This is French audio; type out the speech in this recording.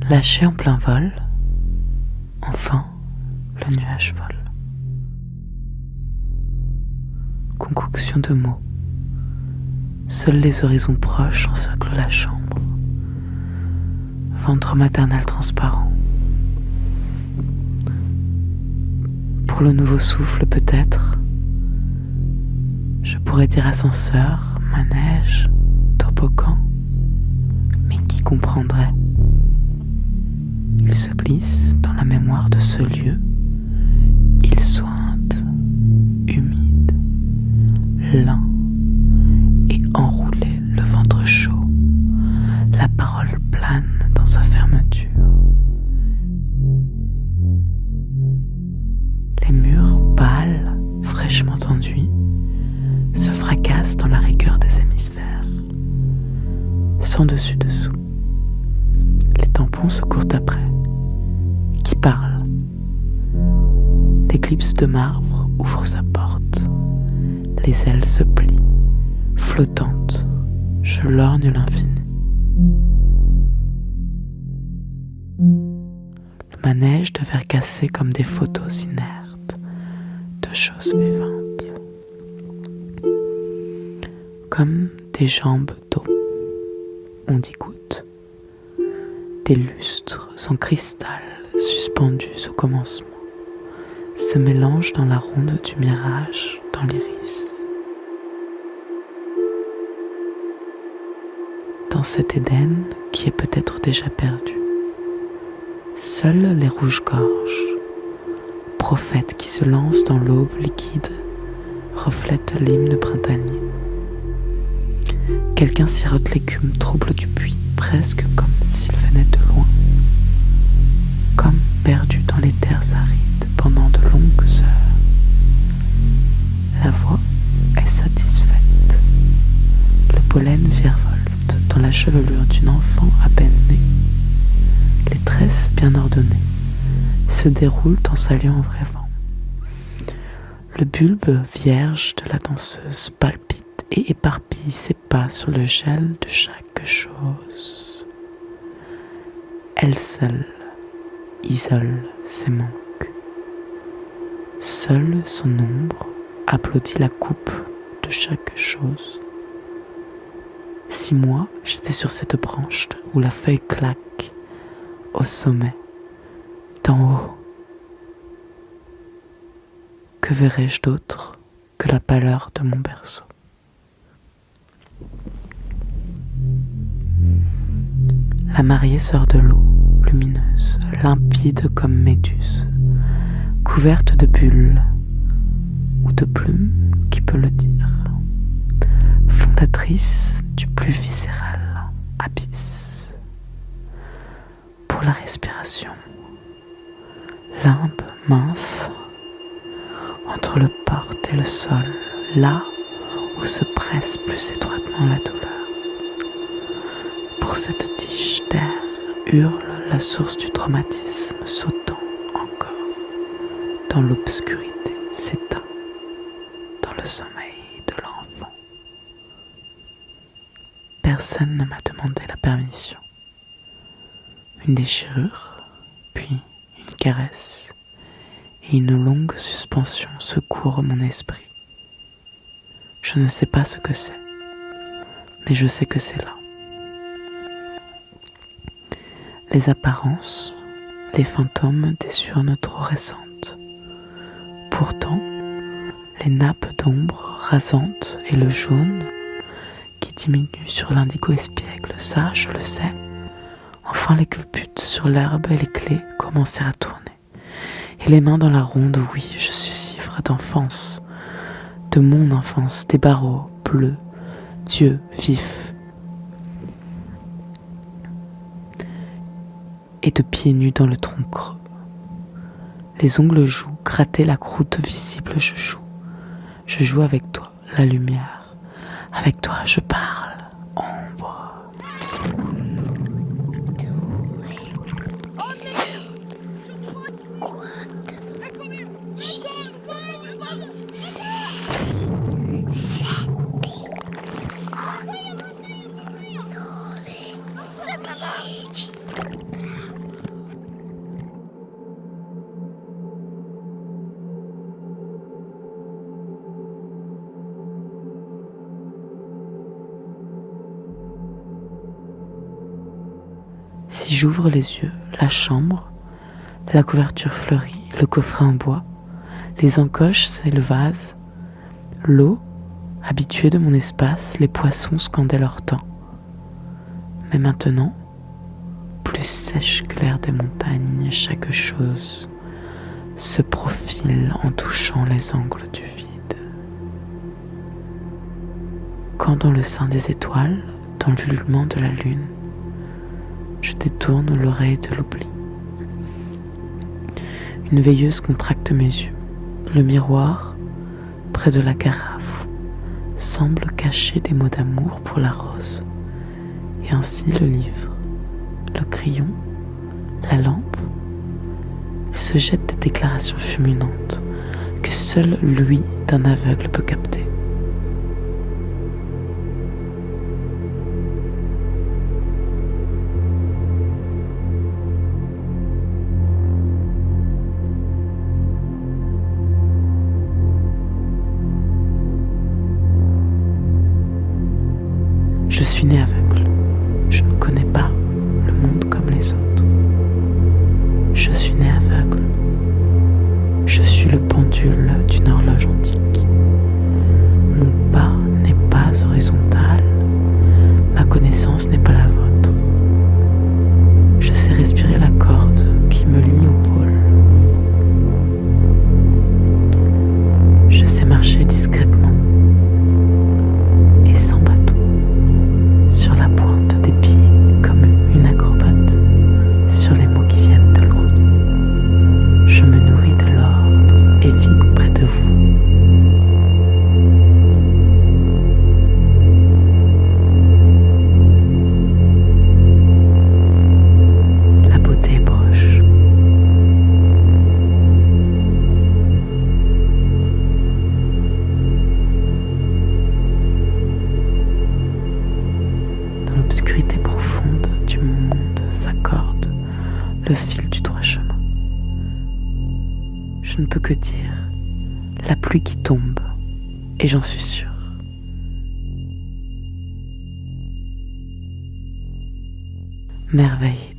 Lâché en plein vol, enfin, le nuage vole. Concoction de mots. Seuls les horizons proches encerclent la chambre. Ventre maternel transparent. Pour le nouveau souffle peut-être, je pourrais dire ascenseur, manège, toboggan, mais qui comprendrait? Il se glisse dans la mémoire de ce lieu. Il sointe, humide, lent et enroulé, le ventre chaud, la parole plane dans sa fermeture. Les murs pâles, fraîchement enduits, se fracassent dans la rigueur des hémisphères, sans dessus-dessous. Les tampons se courent après. Qui parle? L'éclipse de marbre ouvre sa porte. Les ailes se plient, flottantes. Je lorgne l'infini. Le manège de verre cassé comme des photos inertes de choses vivantes. Comme des jambes d'eau. On dit gouttes. Des lustres en cristal suspendus au commencement se mélangent dans la ronde du mirage dans l'iris. Dans cet Éden qui est peut-être déjà perdu, seuls les rouges-gorges, prophètes qui se lancent dans l'aube liquide, reflètent l'hymne printanier. Quelqu'un sirote l'écume trouble du puits, presque comme s'il venait de loin, comme perdu dans les terres arides pendant de longues heures. La voix est satisfaite. Le pollen virevolte dans la chevelure d'une enfant à peine née. Les tresses bien ordonnées se déroulent en saluant au vrai vent. Le bulbe vierge de la danseuse palpite et éparpille ses pas sur le gel de chaque chose. Elle seule isole ses manques. Seule son ombre applaudit la coupe de chaque chose. Si moi j'étais sur cette branche où la feuille claque au sommet, d'en haut, que verrais-je d'autre que la pâleur de mon berceau? La mariée sort de l'eau, lumineuse, limpide comme méduse, couverte de bulles ou de plumes, qui peut le dire, fondatrice du plus viscéral abysse. Pour la respiration, limbe, mince, entre le porte et le sol, là où se presse plus étroitement la douleur. Pour cette tige d'air hurle la source du traumatisme, sautant encore dans l'obscurité, s'éteint dans le sommeil de l'enfant. Personne ne m'a demandé la permission. Une déchirure, puis une caresse et une longue suspension secourent mon esprit. Je ne sais pas ce que c'est, mais je sais que c'est là. Les apparences, les fantômes des urnes trop récentes. Pourtant, les nappes d'ombre rasantes et le jaune qui diminue sur l'indigo espiègle, ça je le sais. Enfin les culbutes sur l'herbe et les clés commencèrent à tourner. Et les mains dans la ronde, oui, je suis ivre d'enfance, de mon enfance, des barreaux bleus, Dieu vif. Et de pieds nus dans le tronc creux. Les ongles jouent, gratter la croûte visible, je joue. Je joue avec toi, la lumière. Avec toi, je parle, ombre. Si j'ouvre les yeux, la chambre, la couverture fleurie, le coffret en bois, les encoches et le vase, l'eau, habituée de mon espace, les poissons scandaient leur temps. Mais maintenant, plus sèche que l'air des montagnes, chaque chose se profile en touchant les angles du vide. Quand dans le sein des étoiles, dans l'ululement de la lune, je détourne l'oreille de l'oubli. Une veilleuse contracte mes yeux. Le miroir, près de la carafe, semble cacher des mots d'amour pour la rose. Et ainsi le livre, le crayon, la lampe se jettent des déclarations fulminantes que seul l'ouïe d'un aveugle peut capter. Je suis né aveugle. Je ne connais pas le monde comme les autres. Je suis né aveugle. Je suis le pendule d'une horloge antique. Mon pas n'est pas horizontal. Ma connaissance n'est pas la vôtre. Je sais respirer la corde qui me lie au pôle. Je sais marcher discrètement et sans bâton sur la pointe des pieds comme une acrobate sur les mots qui viennent de loin. Je me nourris de l'ordre et vis près de vous. La beauté est proche. Dans l'obscurité profonde du monde s'accorde le fil du droit chemin. Je ne peux que dire la pluie qui tombe, et j'en suis sûre. Merveille